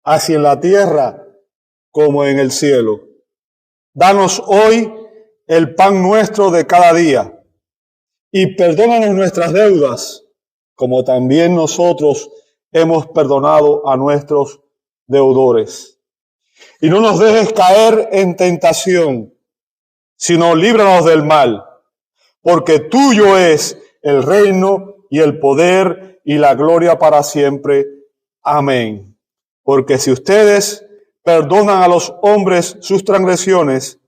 así en la tierra como en el cielo. Danos hoy el pan nuestro de cada día, y perdónanos nuestras deudas, como también nosotros hemos perdonado a nuestros deudores. Y no nos dejes caer en tentación, sino líbranos del mal, porque tuyo es el reino y el poder y la gloria para siempre. Amén. Porque si ustedes perdonan a los hombres sus transgresiones,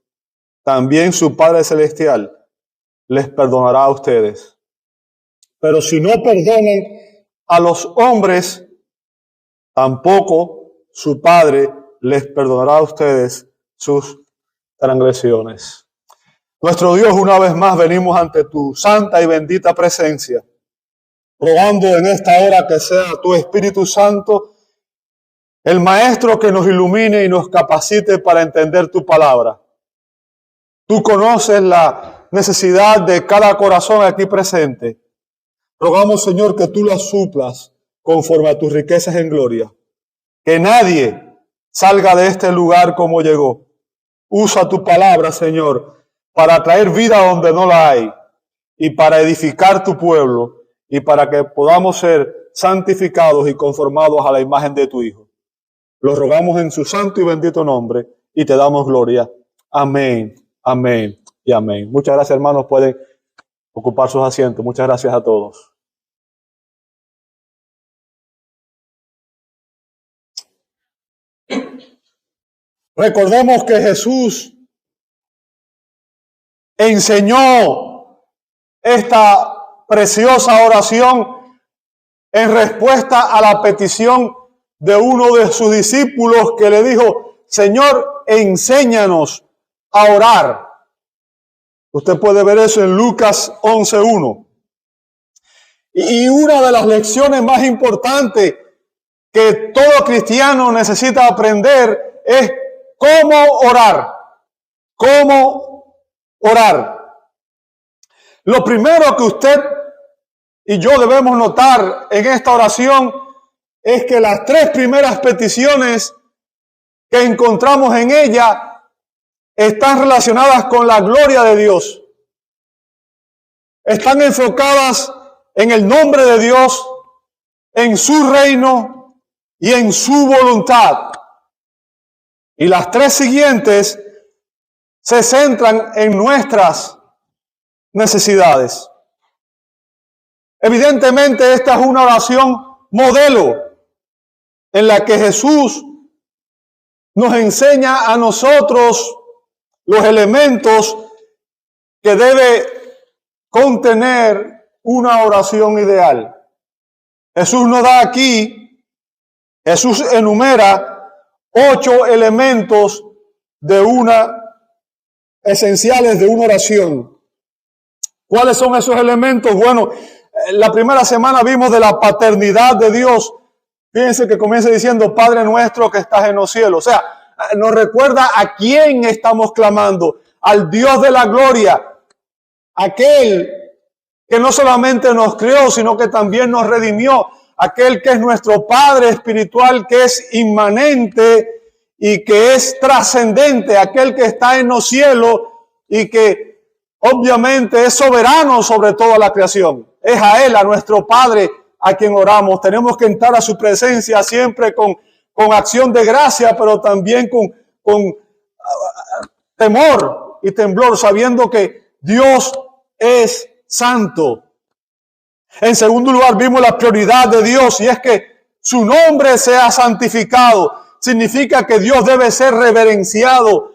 también su Padre Celestial les perdonará a ustedes. Pero si no perdonan a los hombres, tampoco su Padre les perdonará a ustedes sus transgresiones. Nuestro Dios, una vez más venimos ante tu santa y bendita presencia, rogando en esta hora que sea tu Espíritu Santo el Maestro que nos ilumine y nos capacite para entender tu palabra. Tú conoces la necesidad de cada corazón aquí presente. Rogamos, Señor, que tú la suplas conforme a tus riquezas en gloria. Que nadie salga de este lugar como llegó. Usa tu palabra, Señor, para traer vida donde no la hay y para edificar tu pueblo y para que podamos ser santificados y conformados a la imagen de tu Hijo. Lo rogamos en su santo y bendito nombre y te damos gloria. Amén, amén y amén. Muchas gracias, hermanos. Pueden ocupar sus asientos. Muchas gracias a todos. Recordemos que Jesús enseñó esta preciosa oración en respuesta a la petición de uno de sus discípulos que le dijo: Señor, enséñanos a orar. Usted puede ver eso en Lucas 11:1. Y una de las lecciones más importantes que todo cristiano necesita aprender es cómo orar. ¿Cómo orar? Lo primero que usted y yo debemos notar en esta oración es que las tres primeras peticiones que encontramos en ella están relacionadas con la gloria de Dios. Están enfocadas en el nombre de Dios, en su reino y en su voluntad. Y las tres siguientes se centran en nuestras necesidades. Evidentemente, esta es una oración modelo en la que Jesús nos enseña a nosotros los elementos que debe contener una oración ideal. Jesús nos da aquí, Jesús enumera 8 elementos esenciales de una oración. ¿Cuáles son esos elementos? Bueno, la primera semana vimos de la paternidad de Dios. Fíjense que comienza diciendo: Padre nuestro que estás en los cielos. O sea, nos recuerda a quién estamos clamando: al Dios de la gloria, aquel que no solamente nos creó, sino que también nos redimió, aquel que es nuestro Padre espiritual, que es inmanente y que es trascendente, aquel que está en los cielos y que obviamente es soberano sobre toda la creación. Es a Él, a nuestro Padre, a quien oramos. Tenemos que entrar a su presencia siempre con acción de gracia, pero también con temor y temblor, sabiendo que Dios es santo. En segundo lugar, vimos la prioridad de Dios, y es que su nombre sea santificado. Significa que Dios debe ser reverenciado,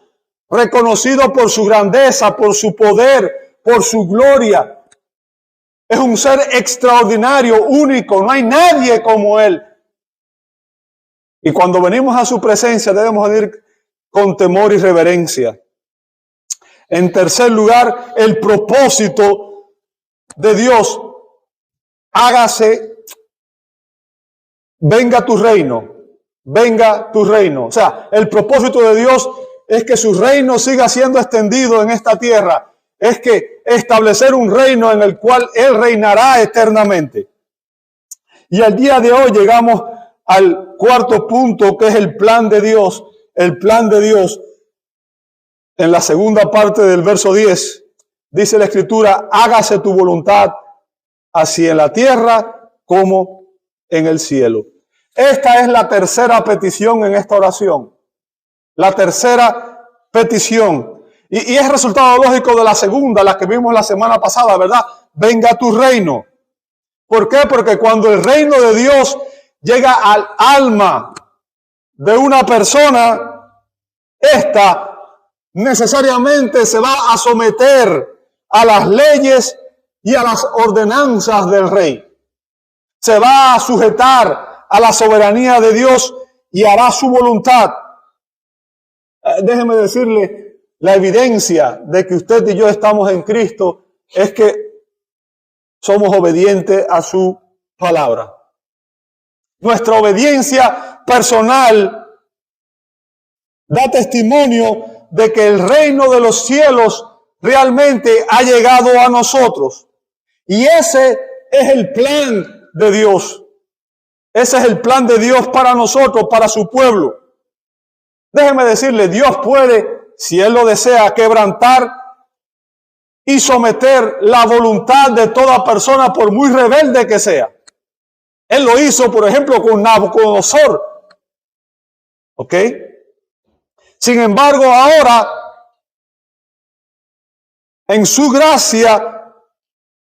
reconocido por su grandeza, por su poder, por su gloria. Es un ser extraordinario, único, no hay nadie como Él. Y cuando venimos a su presencia debemos venir con temor y reverencia. En tercer lugar, el propósito de Dios: hágase, venga tu reino, venga tu reino. O sea, el propósito de Dios es que su reino siga siendo extendido en esta tierra. Es que establecer un reino en el cual Él reinará eternamente. Y al día de hoy llegamos al cuarto punto, que es el plan de Dios. El plan de Dios, en la segunda parte del verso 10, dice la Escritura: hágase tu voluntad, así en la tierra como en el cielo. Esta es la tercera petición en esta oración. La tercera petición. Y es resultado lógico de la segunda, la que vimos la semana pasada, ¿verdad? Venga tu reino. ¿Por qué? Porque cuando el reino de Dios llega al alma de una persona, ésta necesariamente se va a someter a las leyes y a las ordenanzas del rey. Se va a sujetar a la soberanía de Dios y hará su voluntad. Déjeme decirle, la evidencia de que usted y yo estamos en Cristo es que somos obedientes a su palabra. Nuestra obediencia personal da testimonio de que el reino de los cielos realmente ha llegado a nosotros. Y ese es el plan de Dios. Ese es el plan de Dios para nosotros, para su pueblo. Déjeme decirle, Dios puede, si Él lo desea, quebrantar y someter la voluntad de toda persona, por muy rebelde que sea. Él lo hizo, por ejemplo, con Nabucodonosor. ¿Ok? Sin embargo, ahora, en su gracia,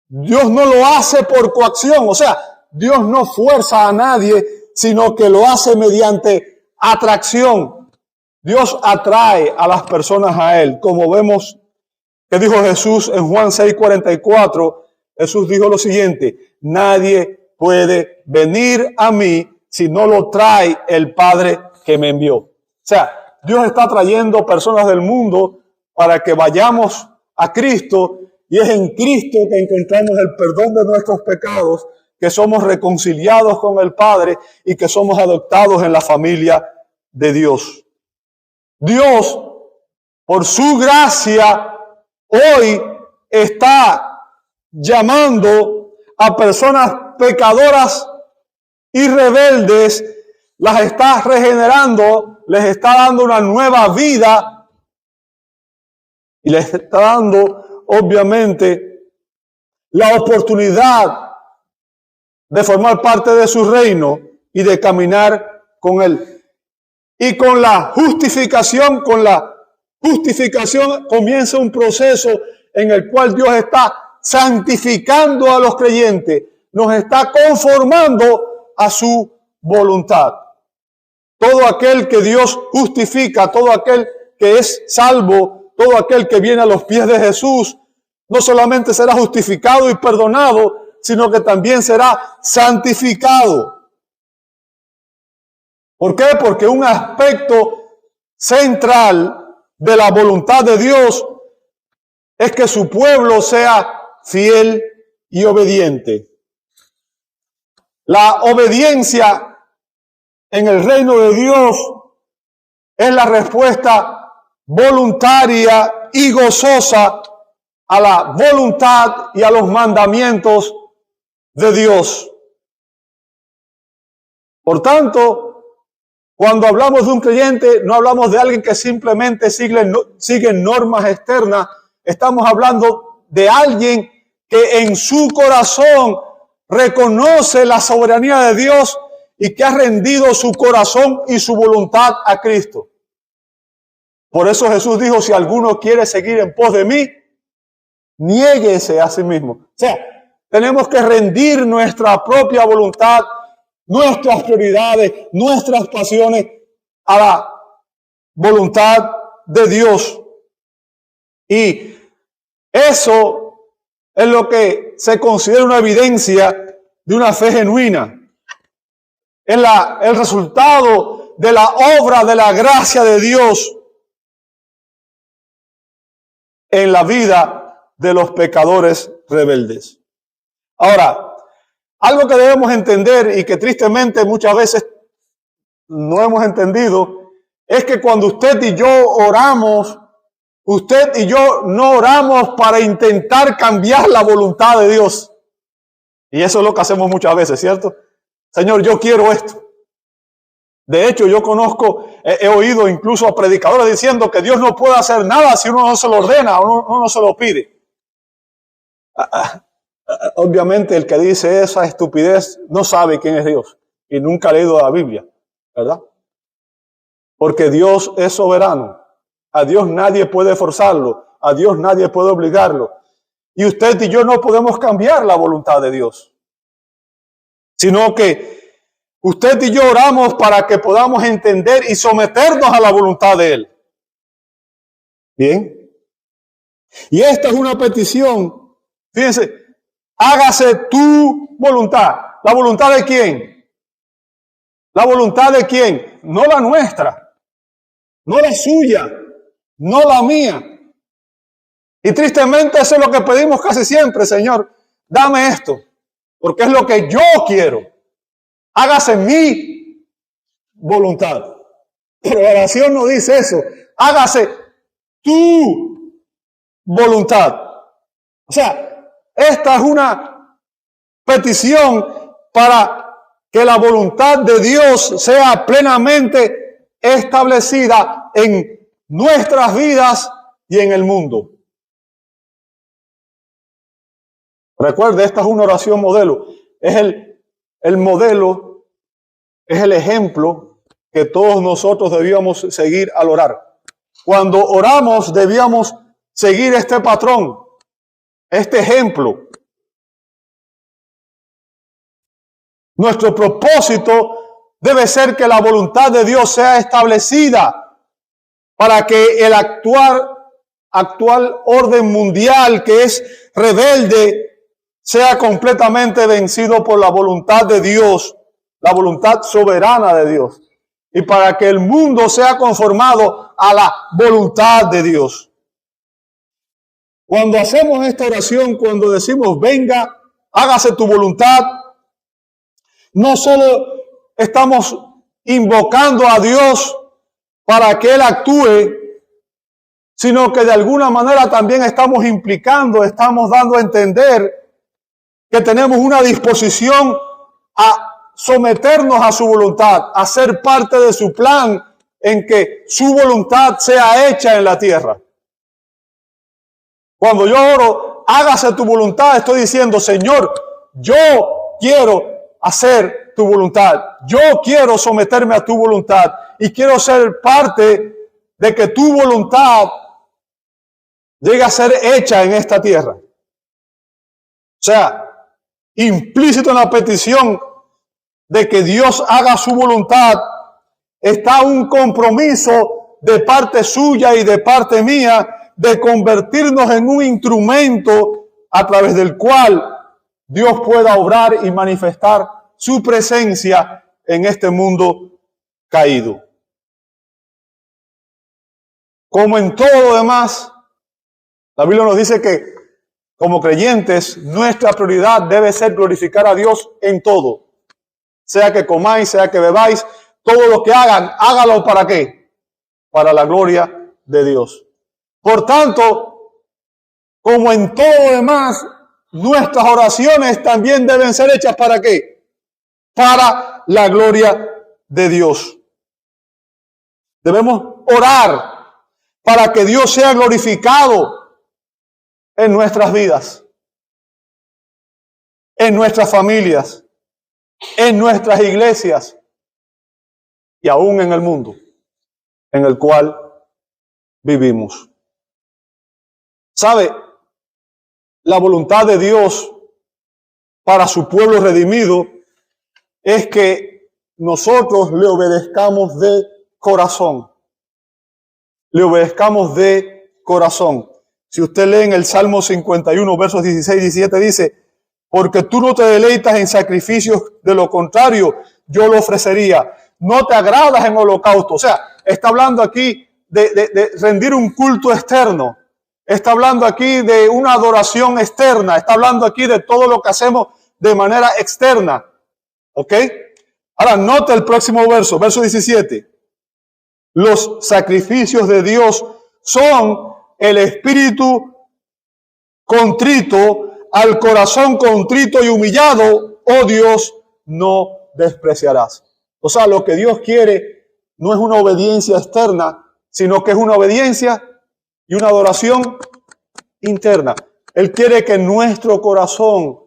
Dios no lo hace por coacción. O sea, Dios no fuerza a nadie, sino que lo hace mediante atracción. Dios atrae a las personas a Él. Como vemos que dijo Jesús en Juan 6:44, Jesús dijo lo siguiente: nadie puede venir a mí si no lo trae el Padre que me envió. O sea, Dios está trayendo personas del mundo para que vayamos a Cristo, y es en Cristo que encontramos el perdón de nuestros pecados, que somos reconciliados con el Padre y que somos adoptados en la familia de Dios. Dios, por su gracia, hoy está llamando a personas pecadoras y rebeldes, las está regenerando, les está dando una nueva vida y les está dando, obviamente, la oportunidad de formar parte de su reino y de caminar con Él. Y con la justificación comienza un proceso en el cual Dios está santificando a los creyentes, nos está conformando a su voluntad. Todo aquel que Dios justifica, todo aquel que es salvo, todo aquel que viene a los pies de Jesús, no solamente será justificado y perdonado, sino que también será santificado. ¿Por qué? Porque un aspecto central de la voluntad de Dios es que su pueblo sea fiel y obediente. La obediencia en el reino de Dios es la respuesta voluntaria y gozosa a la voluntad y a los mandamientos de Dios. Por tanto, cuando hablamos de un creyente, no hablamos de alguien que simplemente sigue normas externas. Estamos hablando de alguien que en su corazón reconoce la soberanía de Dios y que ha rendido su corazón y su voluntad a Cristo. Por eso Jesús dijo: si alguno quiere seguir en pos de mí, niéguese a sí mismo. O sea, tenemos que rendir nuestra propia voluntad, nuestras prioridades, nuestras pasiones a la voluntad de Dios. Y eso es lo que se considera una evidencia de una fe genuina. Es el resultado de la obra de la gracia de Dios en la vida de los pecadores rebeldes. Ahora, algo que debemos entender y que tristemente muchas veces no hemos entendido, es que cuando usted y yo oramos, usted y yo no oramos para intentar cambiar la voluntad de Dios. Y eso es lo que hacemos muchas veces, ¿cierto? Señor, yo quiero esto. De hecho, yo conozco, he oído incluso a predicadores diciendo que Dios no puede hacer nada si uno no se lo ordena o uno no se lo pide. Obviamente el que dice esa estupidez no sabe quién es Dios y nunca ha leído la Biblia, ¿verdad? Porque Dios es soberano. A Dios nadie puede forzarlo, a Dios nadie puede obligarlo. Y usted y yo no podemos cambiar la voluntad de Dios, sino que usted y yo oramos para que podamos entender y someternos a la voluntad de Él. Bien. Y esta es una petición. Fíjense, hágase tu voluntad. ¿La voluntad de quién? ¿La voluntad de quién? No la nuestra, no la suya, no la mía. Y tristemente eso es lo que pedimos casi siempre, Señor, dame esto, porque es lo que yo quiero. Hágase mi voluntad. Pero la oración no dice eso. Hágase tu voluntad. O sea, esta es una petición para que la voluntad de Dios sea plenamente establecida en nuestras vidas y en el mundo. Recuerde, esta es una oración modelo. Es el modelo, es el ejemplo que todos nosotros debíamos seguir al orar. Cuando oramos debíamos seguir este patrón, este ejemplo. Nuestro propósito debe ser que la voluntad de Dios sea establecida para que el actual orden mundial, que es rebelde, sea completamente vencido por la voluntad de Dios, la voluntad soberana de Dios, y para que el mundo sea conformado a la voluntad de Dios. Cuando hacemos esta oración, cuando decimos venga, hágase tu voluntad, no solo estamos invocando a Dios para que Él actúe, sino que de alguna manera también estamos implicando, estamos dando a entender que tenemos una disposición a someternos a su voluntad, a ser parte de su plan en que su voluntad sea hecha en la tierra. Cuando yo oro, hágase tu voluntad, estoy diciendo, Señor, yo quiero hacer tu voluntad. Yo quiero someterme a tu voluntad y quiero ser parte de que tu voluntad llegue a ser hecha en esta tierra. O sea, implícito en la petición de que Dios haga su voluntad, está un compromiso de parte suya y de parte mía de convertirnos en un instrumento a través del cual Dios pueda obrar y manifestar su presencia en este mundo caído. Como en todo lo demás, la Biblia nos dice que como creyentes, nuestra prioridad debe ser glorificar a Dios en todo. Sea que comáis, sea que bebáis, todo lo que hagan, hágalo ¿para qué? Para la gloria de Dios. Por tanto, como en todo lo demás, nuestras oraciones también deben ser hechas ¿para qué? Para la gloria de Dios. Debemos orar para que Dios sea glorificado en nuestras vidas, en nuestras familias, en nuestras iglesias y aún en el mundo en el cual vivimos. ¿Sabe? La voluntad de Dios para su pueblo redimido es que nosotros le obedezcamos de corazón. Le obedezcamos de corazón. Si usted lee en el Salmo 51, versos 16 y 17, dice, porque tú no te deleitas en sacrificios, de lo contrario, yo lo ofrecería. No te agradas en holocausto. O sea, está hablando aquí de rendir un culto externo. Está hablando aquí de una adoración externa. Está hablando aquí de todo lo que hacemos de manera externa. ¿Ok? Ahora, nota el próximo verso, verso 17. Los sacrificios de Dios son el espíritu contrito, al corazón contrito y humillado, oh Dios, no despreciarás. O sea, lo que Dios quiere no es una obediencia externa, sino que es una obediencia y una adoración interna. Él quiere que nuestro corazón,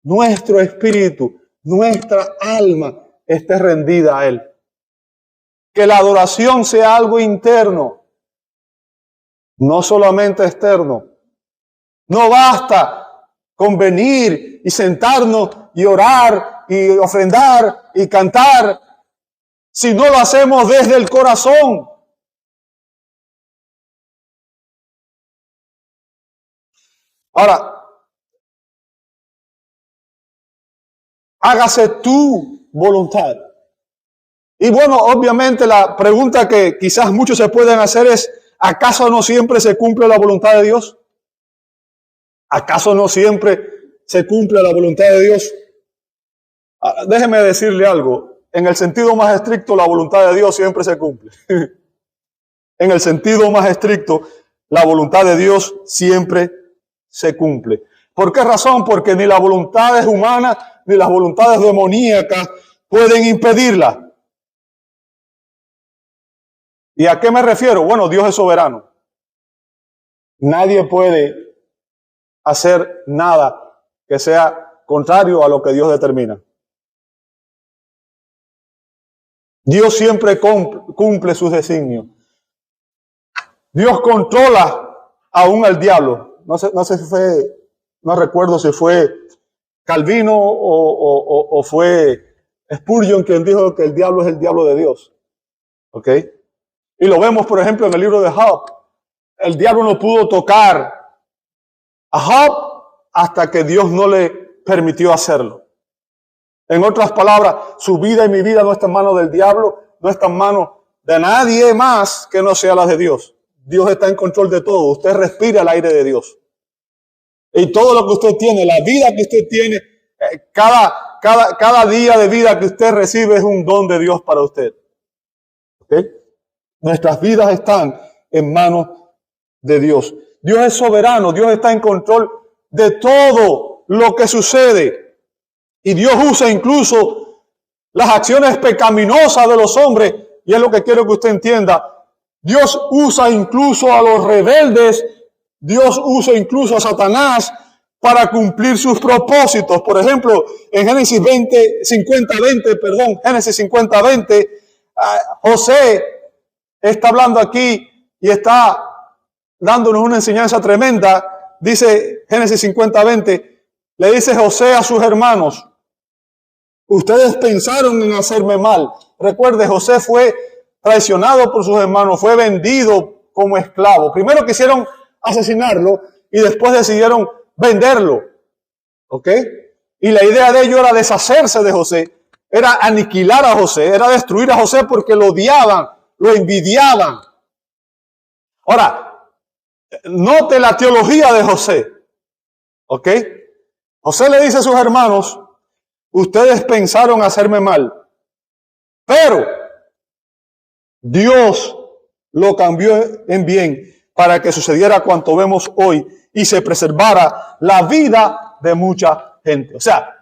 nuestro espíritu, nuestra alma esté rendida a Él. Que la adoración sea algo interno, no solamente externo. No basta con venir y sentarnos y orar y ofrendar y cantar si no lo hacemos desde el corazón. Ahora, hágase tu voluntad. Y bueno, obviamente la pregunta que quizás muchos se pueden hacer es, ¿acaso no siempre se cumple la voluntad de Dios? ¿Acaso no siempre se cumple la voluntad de Dios? Déjeme decirle algo. En el sentido más estricto, la voluntad de Dios siempre se cumple. En el sentido más estricto, la voluntad de Dios siempre se cumple. ¿Por qué razón? Porque ni las voluntades humanas ni las voluntades demoníacas pueden impedirla. ¿Y a qué me refiero? Bueno, Dios es soberano. Nadie puede hacer nada que sea contrario a lo que Dios determina. Dios siempre cumple sus designios. Dios controla aún al diablo. No sé si fue, no recuerdo si fue Calvino o fue Spurgeon quien dijo que el diablo es el diablo de Dios. ¿Ok? Y lo vemos, por ejemplo, en el libro de Job. El diablo no pudo tocar a Job hasta que Dios no le permitió hacerlo. En otras palabras, su vida y mi vida no está en manos del diablo, no está en manos de nadie más que no sea la de Dios. Dios está en control de todo. Usted respira el aire de Dios. Y todo lo que usted tiene, la vida que usted tiene, cada día de vida que usted recibe es un don de Dios para usted. ¿Okay? Nuestras vidas están en manos de Dios. Dios es soberano, Dios está en control de todo lo que sucede. Y Dios usa incluso las acciones pecaminosas de los hombres. Y es lo que quiero que usted entienda. Dios usa incluso a los rebeldes. Dios usa incluso a Satanás para cumplir sus propósitos. Por ejemplo, en Génesis 50:20, José está hablando aquí y está dándonos una enseñanza tremenda. Dice Génesis 50:20, le dice José a sus hermanos: ustedes pensaron en hacerme mal. Recuerde, José fue traicionado por sus hermanos, fue vendido como esclavo. Primero quisieron asesinarlo y después decidieron venderlo. ¿Ok? Y la idea de ellos era deshacerse de José, era aniquilar a José, era destruir a José porque lo odiaban, lo envidiaban. Ahora, note la teología de José. ¿Ok? José le dice a sus hermanos: ustedes pensaron hacerme mal, pero Dios lo cambió en bien para que sucediera cuanto vemos hoy y se preservara la vida de mucha gente. O sea,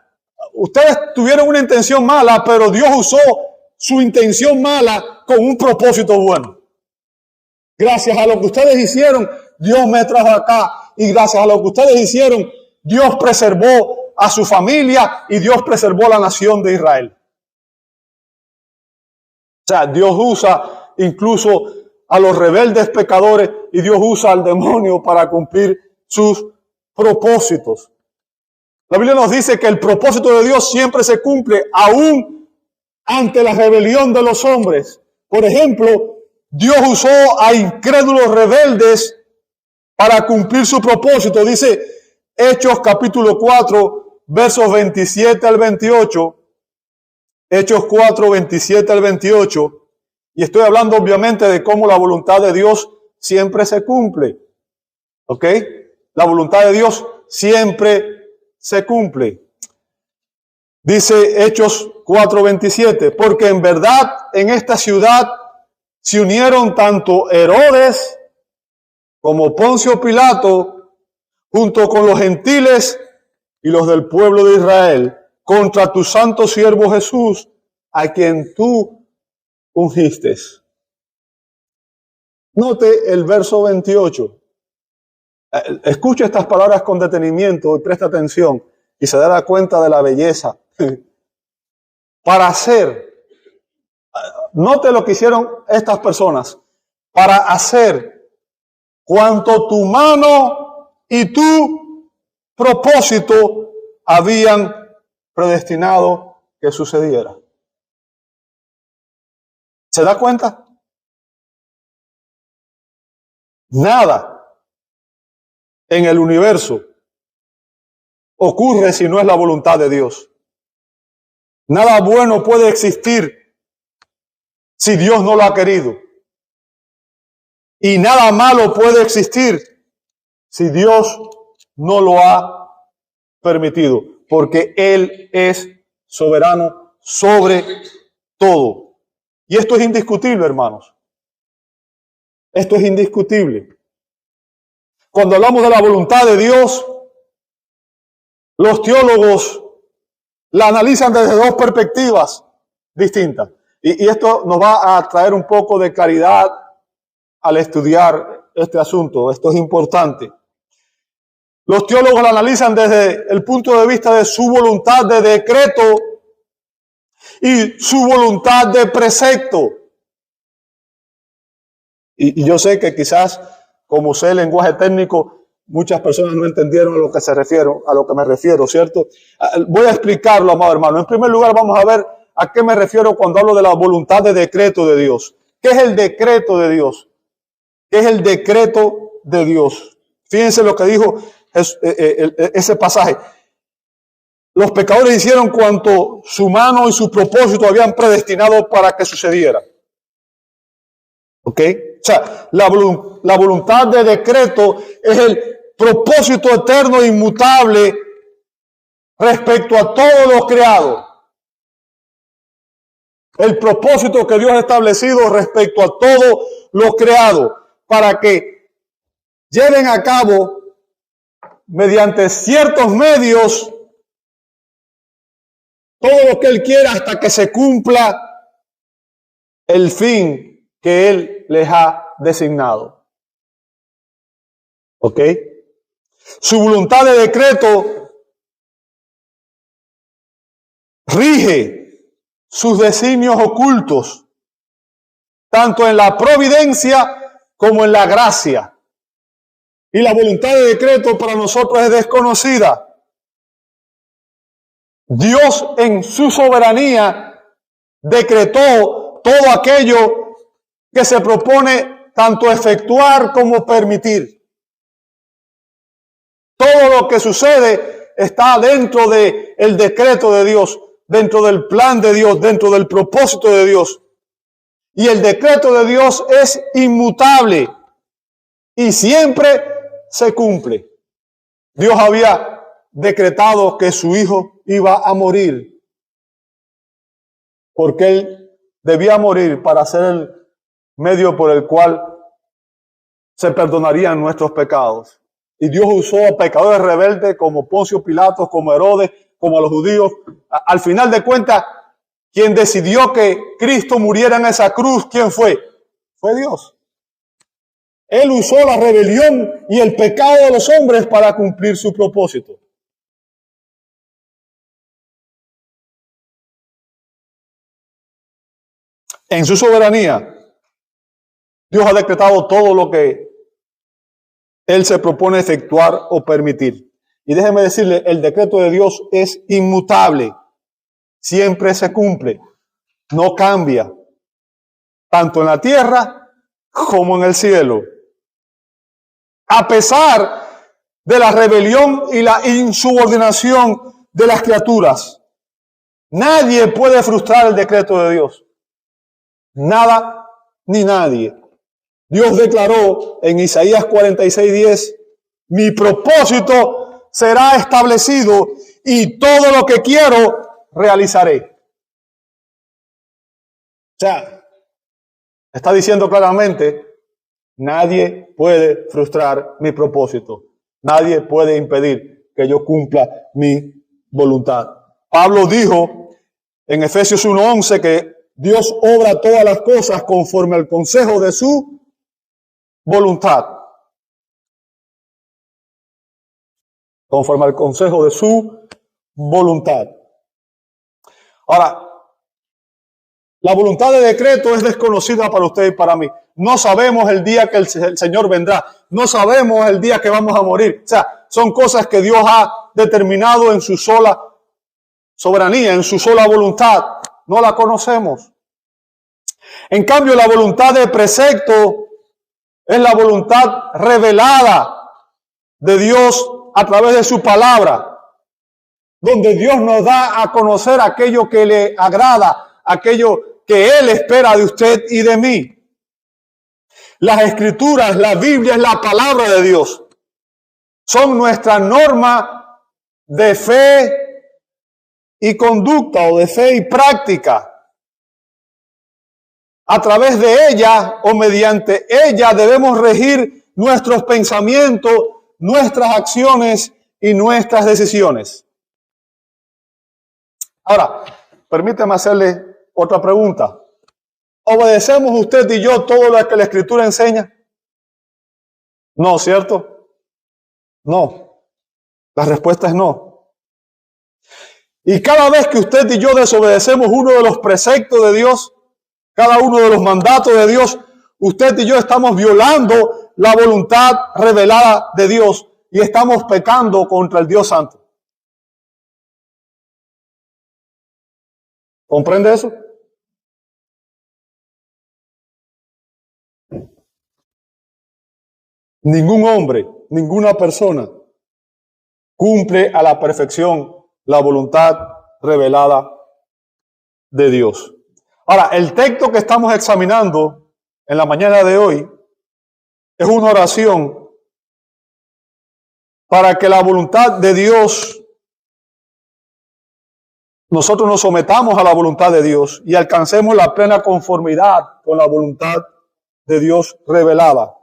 ustedes tuvieron una intención mala, pero Dios usó su intención mala con un propósito bueno. Gracias a lo que ustedes hicieron, Dios me trajo acá. Y gracias a lo que ustedes hicieron, Dios preservó a su familia y Dios preservó la nación de Israel. O sea, Dios usa incluso a los rebeldes pecadores y Dios usa al demonio para cumplir sus propósitos. La Biblia nos dice que el propósito de Dios siempre se cumple aún ante la rebelión de los hombres. Por ejemplo, Dios usó a incrédulos rebeldes para cumplir su propósito. Dice Hechos capítulo 4, versos 27 al 28. Hechos 4, 27 al 28. Y estoy hablando obviamente de cómo la voluntad de Dios siempre se cumple. ¿Ok? La voluntad de Dios siempre se cumple. Dice Hechos 4, 27. Porque en verdad en esta ciudad se unieron tanto Herodes como Poncio Pilato, junto con los gentiles y los del pueblo de Israel, contra tu santo siervo Jesús, a quien tú ungiste. Note el verso 28. Escucha estas palabras con detenimiento y presta atención y se dará cuenta de la belleza. Para hacer, note lo que hicieron estas personas, para hacer cuanto tu mano y tu propósito habían predestinado que sucediera. ¿Se da cuenta? Nada en el universo ocurre si no es la voluntad de Dios. Nada bueno puede existir si Dios no lo ha querido. Y nada malo puede existir si Dios no lo ha permitido. Porque Él es soberano sobre todo. Y esto es indiscutible, hermanos. Esto es indiscutible. Cuando hablamos de la voluntad de Dios, los teólogos la analizan desde dos perspectivas distintas. Y esto nos va a traer un poco de claridad al estudiar este asunto. Esto es importante. Los teólogos la analizan desde el punto de vista de su voluntad de decreto y su voluntad de precepto. Y yo sé que quizás, como sé el lenguaje técnico, muchas personas no entendieron a lo que me refiero, ¿cierto? Voy a explicarlo, amado hermano. En primer lugar, vamos a ver a qué me refiero cuando hablo de la voluntad de decreto de Dios. ¿Qué es el decreto de Dios? ¿Qué es el decreto de Dios? Fíjense lo que dijo ese pasaje. Los pecadores hicieron cuanto su mano y su propósito habían predestinado para que sucediera. ¿Ok? O sea, la voluntad de decreto es el propósito eterno e inmutable respecto a todo lo creado. El propósito que Dios ha establecido respecto a todo lo creado para que lleven a cabo mediante ciertos medios todo lo que Él quiera hasta que se cumpla el fin que Él les ha designado. ¿Ok? Su voluntad de decreto rige sus designios ocultos, tanto en la providencia como en la gracia. Y la voluntad de decreto para nosotros es desconocida. Dios en su soberanía decretó todo aquello que se propone tanto efectuar como permitir. Todo lo que sucede está dentro del decreto de Dios, dentro del plan de Dios, dentro del propósito de Dios. Y el decreto de Dios es inmutable y siempre se cumple. Dios había decretado que su hijo iba a morir, porque Él debía morir para ser el medio por el cual se perdonarían nuestros pecados. Y Dios usó a pecadores rebeldes como Poncio Pilatos, como Herodes, como a los judíos. Al final de cuentas, quien decidió que Cristo muriera en esa cruz, ¿quién fue? Fue Dios. Él usó la rebelión y el pecado de los hombres para cumplir su propósito. En su soberanía, Dios ha decretado todo lo que Él se propone efectuar o permitir. Y déjeme decirle, el decreto de Dios es inmutable. Siempre se cumple. No cambia. Tanto en la tierra como en el cielo. A pesar de la rebelión y la insubordinación de las criaturas, nadie puede frustrar el decreto de Dios. Nada ni nadie. Dios declaró en Isaías 46:10, mi propósito será establecido y todo lo que quiero realizaré. O sea, está diciendo claramente, nadie puede frustrar mi propósito. Nadie puede impedir que yo cumpla mi voluntad. Pablo dijo en Efesios 1:11 que Dios obra todas las cosas conforme al consejo de su voluntad. Conforme al consejo de su voluntad. Ahora, la voluntad de decreto es desconocida para usted y para mí. No sabemos el día que el Señor vendrá. No sabemos el día que vamos a morir. O sea, son cosas que Dios ha determinado en su sola soberanía, en su sola voluntad. No la conocemos. En cambio, la voluntad de precepto es la voluntad revelada de Dios a través de su palabra, donde Dios nos da a conocer aquello que le agrada, aquello que Él espera de usted y de mí. Las Escrituras, la Biblia es la palabra de Dios. Son nuestra norma de fe y conducta, o de fe y práctica. A través de ella o mediante ella debemos regir nuestros pensamientos, nuestras acciones y nuestras decisiones. Ahora, permítame hacerle otra pregunta. ¿Obedecemos usted y yo todo lo que la Escritura enseña? No, ¿cierto? No. La respuesta es no. Y cada vez que usted y yo desobedecemos uno de los preceptos de Dios, cada uno de los mandatos de Dios, usted y yo estamos violando la voluntad revelada de Dios y estamos pecando contra el Dios Santo. ¿Comprende eso? Ningún hombre, ninguna persona cumple a la perfección la voluntad revelada de Dios. Ahora, el texto que estamos examinando en la mañana de hoy es una oración para que la voluntad de Dios, nosotros nos sometamos a la voluntad de Dios y alcancemos la plena conformidad con la voluntad de Dios revelada.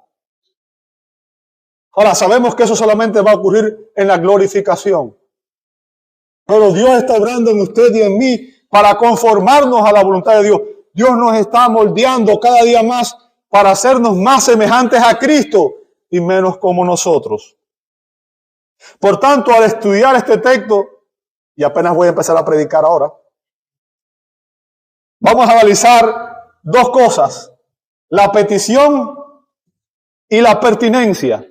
Ahora, sabemos que eso solamente va a ocurrir en la glorificación. Pero Dios está obrando en usted y en mí para conformarnos a la voluntad de Dios. Dios nos está moldeando cada día más para hacernos más semejantes a Cristo y menos como nosotros. Por tanto, al estudiar este texto, y apenas voy a empezar a predicar ahora, vamos a analizar dos cosas: la petición y la pertinencia.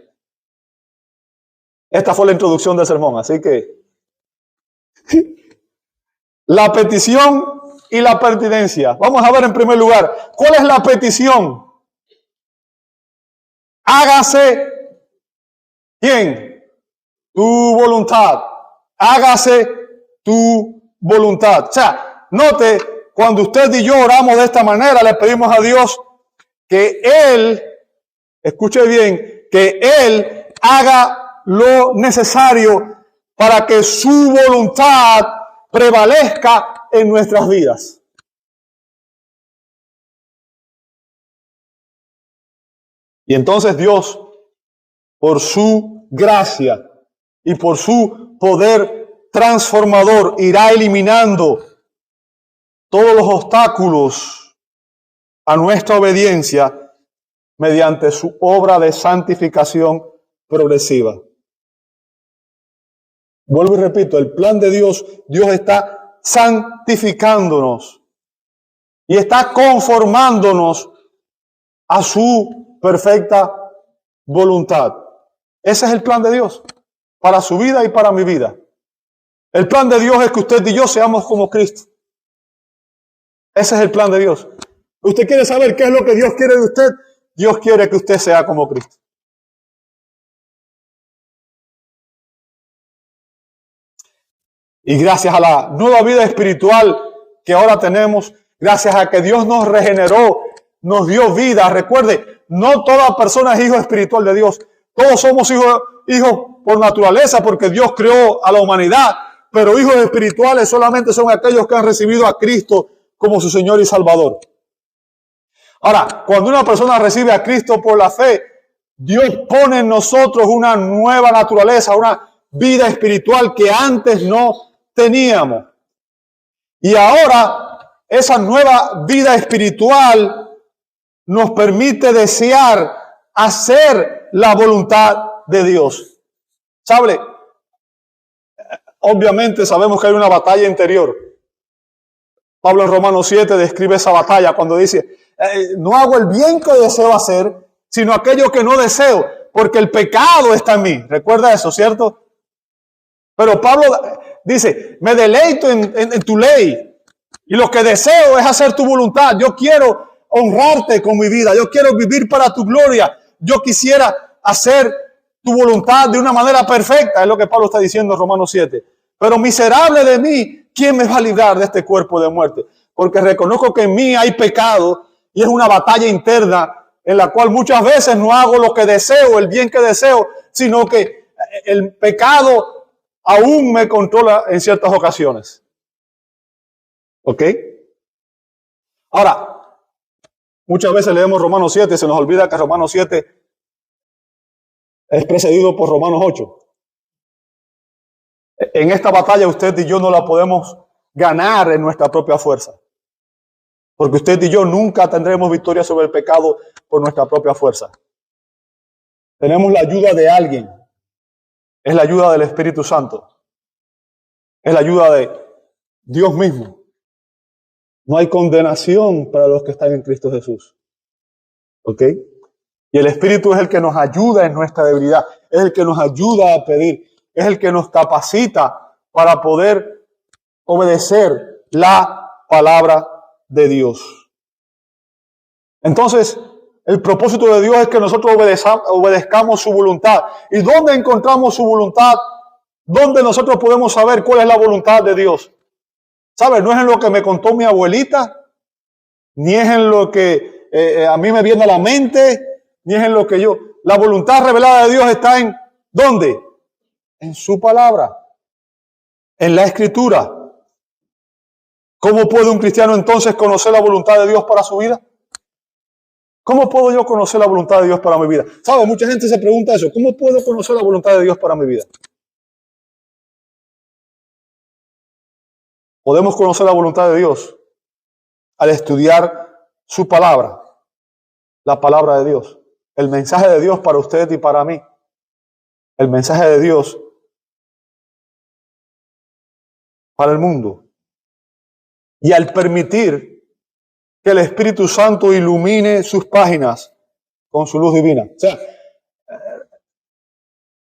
Esta fue la introducción del sermón, así que la petición y la pertinencia. Vamos a ver en primer lugar, ¿cuál es la petición? Hágase, ¿quién? Tu voluntad. Hágase tu voluntad. O sea, note, cuando usted y yo oramos de esta manera, le pedimos a Dios que Él, escuche bien, que Él haga lo necesario para que su voluntad prevalezca en nuestras vidas. Y entonces Dios, por su gracia y por su poder transformador, irá eliminando todos los obstáculos a nuestra obediencia mediante su obra de santificación progresiva. Vuelvo y repito, el plan de Dios, Dios está santificándonos y está conformándonos a su perfecta voluntad. Ese es el plan de Dios para su vida y para mi vida. El plan de Dios es que usted y yo seamos como Cristo. Ese es el plan de Dios. ¿Usted quiere saber qué es lo que Dios quiere de usted? Dios quiere que usted sea como Cristo. Y gracias a la nueva vida espiritual que ahora tenemos, gracias a que Dios nos regeneró, nos dio vida. Recuerde, no toda persona es hijo espiritual de Dios. Todos somos hijos por naturaleza, porque Dios creó a la humanidad. Pero hijos espirituales solamente son aquellos que han recibido a Cristo como su Señor y Salvador. Ahora, cuando una persona recibe a Cristo por la fe, Dios pone en nosotros una nueva naturaleza, una vida espiritual que antes no teníamos. Y ahora esa nueva vida espiritual nos permite desear hacer la voluntad de Dios. ¿Sabe? Obviamente sabemos que hay una batalla interior. Pablo en Romanos 7 describe esa batalla cuando dice, no hago el bien que deseo hacer, sino aquello que no deseo, porque el pecado está en mí. ¿Recuerda eso, cierto? Pero Pablo dice, me deleito en tu ley, y lo que deseo es hacer tu voluntad. Yo quiero honrarte con mi vida, yo quiero vivir para tu gloria, yo quisiera hacer tu voluntad de una manera perfecta, es lo que Pablo está diciendo en Romanos 7. Pero miserable de mí, ¿quién me va a librar de este cuerpo de muerte? Porque reconozco que en mí hay pecado y es una batalla interna en la cual muchas veces no hago lo que deseo, el bien que deseo, sino que el pecado aún me controla en ciertas ocasiones. ¿Ok? Ahora, muchas veces leemos Romanos 7 y se nos olvida que Romanos 7 es precedido por Romanos 8. En esta batalla usted y yo no la podemos ganar en nuestra propia fuerza. Porque usted y yo nunca tendremos victoria sobre el pecado por nuestra propia fuerza. Tenemos la ayuda de alguien. Es la ayuda del Espíritu Santo. Es la ayuda de Dios mismo. No hay condenación para los que están en Cristo Jesús. ¿Ok? Y el Espíritu es el que nos ayuda en nuestra debilidad. Es el que nos ayuda a pedir. Es el que nos capacita para poder obedecer la palabra de Dios. Entonces, el propósito de Dios es que nosotros obedezcamos su voluntad. ¿Y dónde encontramos su voluntad? ¿Dónde nosotros podemos saber cuál es la voluntad de Dios? ¿Sabe? No es en lo que me contó mi abuelita, ni es en lo que a mí me viene a la mente, ni es en lo que yo... La voluntad revelada de Dios está en ¿dónde? En su palabra, en la Escritura. ¿Cómo puede un cristiano entonces conocer la voluntad de Dios para su vida? ¿Cómo puedo yo conocer la voluntad de Dios para mi vida? ¿Sabe? Mucha gente se pregunta eso. ¿Cómo puedo conocer la voluntad de Dios para mi vida? Podemos conocer la voluntad de Dios al estudiar su palabra, la palabra de Dios, el mensaje de Dios para usted y para mí, el mensaje de Dios para el mundo. Y al permitir que el Espíritu Santo ilumine sus páginas con su luz divina. O sea,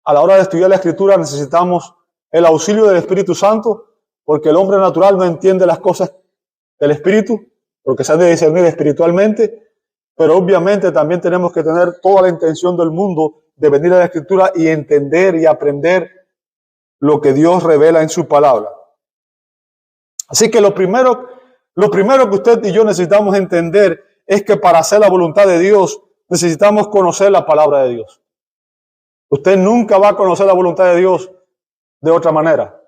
a la hora de estudiar la Escritura necesitamos el auxilio del Espíritu Santo, porque el hombre natural no entiende las cosas del Espíritu, porque se han de discernir espiritualmente, pero obviamente también tenemos que tener toda la intención del mundo de venir a la Escritura y entender y aprender lo que Dios revela en su palabra. Así que lo primero que usted y yo necesitamos entender es que para hacer la voluntad de Dios necesitamos conocer la palabra de Dios. Usted nunca va a conocer la voluntad de Dios de otra manera.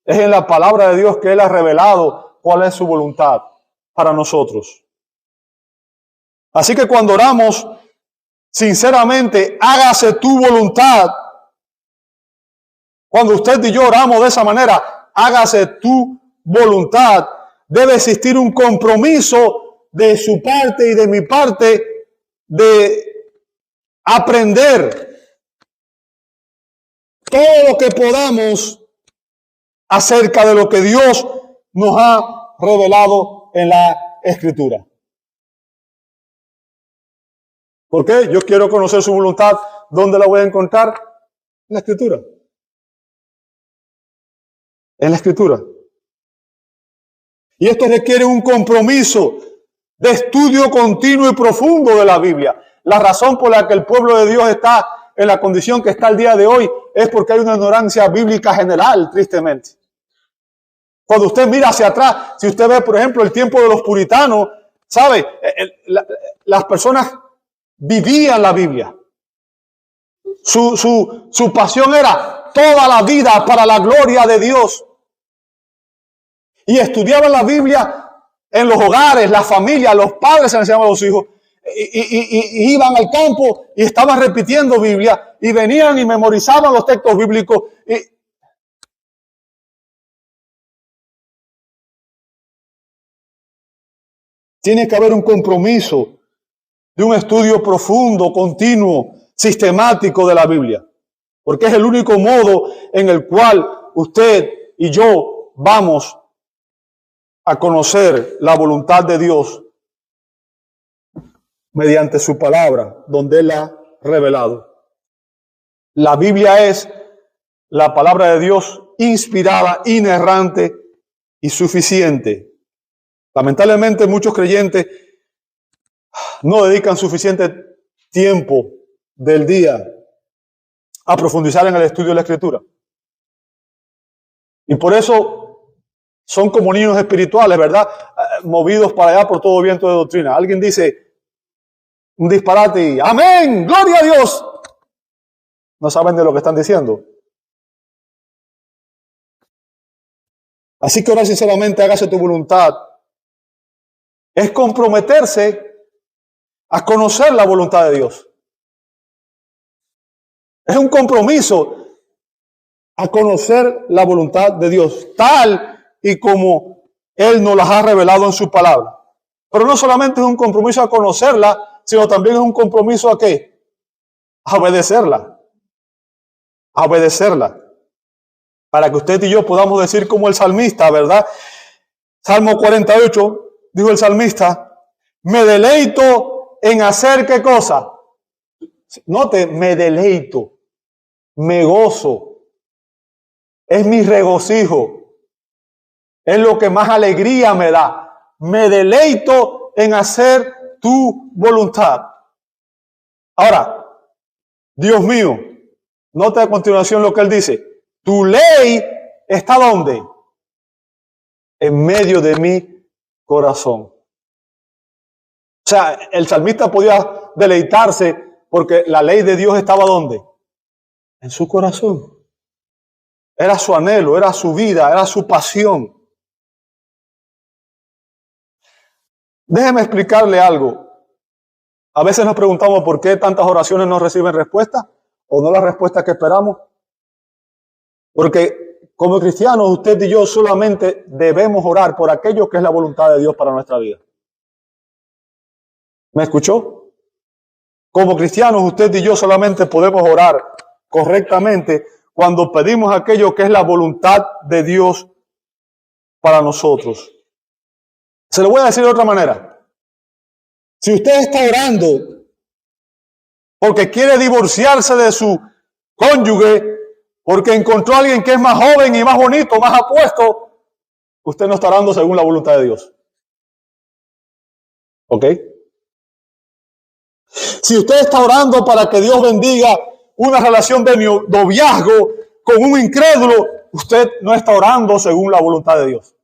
Es en la palabra de Dios que Él ha revelado cuál es su voluntad para nosotros. Así que cuando oramos, sinceramente, hágase tu voluntad. Cuando usted y yo oramos de esa manera, hágase tu voluntad. Debe existir un compromiso de su parte y de mi parte de aprender todo lo que podamos acerca de lo que Dios nos ha revelado en la Escritura. ¿Por qué? Yo quiero conocer su voluntad. ¿Dónde la voy a encontrar? En la Escritura. En la Escritura. Y esto requiere un compromiso de estudio continuo y profundo de la Biblia. La razón por la que el pueblo de Dios está en la condición que está el día de hoy es porque hay una ignorancia bíblica general, tristemente. Cuando usted mira hacia atrás, si usted ve, por ejemplo, el tiempo de los puritanos, ¿sabe? Las personas vivían la Biblia. Su pasión era toda la vida para la gloria de Dios. Y estudiaban la Biblia en los hogares, las familias, los padres se enseñaban a los hijos. Y iban al campo y estaban repitiendo Biblia. Y venían y memorizaban los textos bíblicos. Tiene que haber un compromiso de un estudio profundo, continuo, sistemático de la Biblia. Porque es el único modo en el cual usted y yo vamos a conocer la voluntad de Dios mediante su palabra, donde Él la ha revelado. La Biblia es la palabra de Dios inspirada, inerrante y suficiente. Lamentablemente muchos creyentes no dedican suficiente tiempo del día a profundizar en el estudio de la Escritura. Y por eso son como niños espirituales, ¿verdad? Movidos para allá por todo viento de doctrina. Alguien dice un disparate y ¡amén! ¡Gloria a Dios! No saben de lo que están diciendo. Así que ahora sinceramente hágase tu voluntad. Es comprometerse a conocer la voluntad de Dios. Es un compromiso a conocer la voluntad de Dios, tal y como Él nos las ha revelado en su palabra. Pero no solamente es un compromiso a conocerla, sino también es un compromiso a ¿qué? A obedecerla. A obedecerla. Para que usted y yo podamos decir como el salmista, ¿verdad? Salmo 48, dijo el salmista, me deleito en hacer ¿qué cosa? Note, me deleito, me gozo, es mi regocijo, es lo que más alegría me da. Me deleito en hacer tu voluntad. Ahora, Dios mío, note a continuación lo que él dice. Tu ley está ¿dónde? En medio de mi corazón. O sea, el salmista podía deleitarse porque la ley de Dios estaba ¿dónde? En su corazón. Era su anhelo, era su vida, era su pasión. Déjeme explicarle algo. A veces nos preguntamos por qué tantas oraciones no reciben respuesta o no la respuesta que esperamos. Porque como cristianos, usted y yo solamente debemos orar por aquello que es la voluntad de Dios para nuestra vida. ¿Me escuchó? Como cristianos, usted y yo solamente podemos orar correctamente cuando pedimos aquello que es la voluntad de Dios para nosotros. Se lo voy a decir de otra manera. Si usted está orando porque quiere divorciarse de su cónyuge, porque encontró a alguien que es más joven y más bonito, más apuesto, usted no está orando según la voluntad de Dios. ¿Ok? Si usted está orando para que Dios bendiga una relación de noviazgo con un incrédulo, usted no está orando según la voluntad de Dios.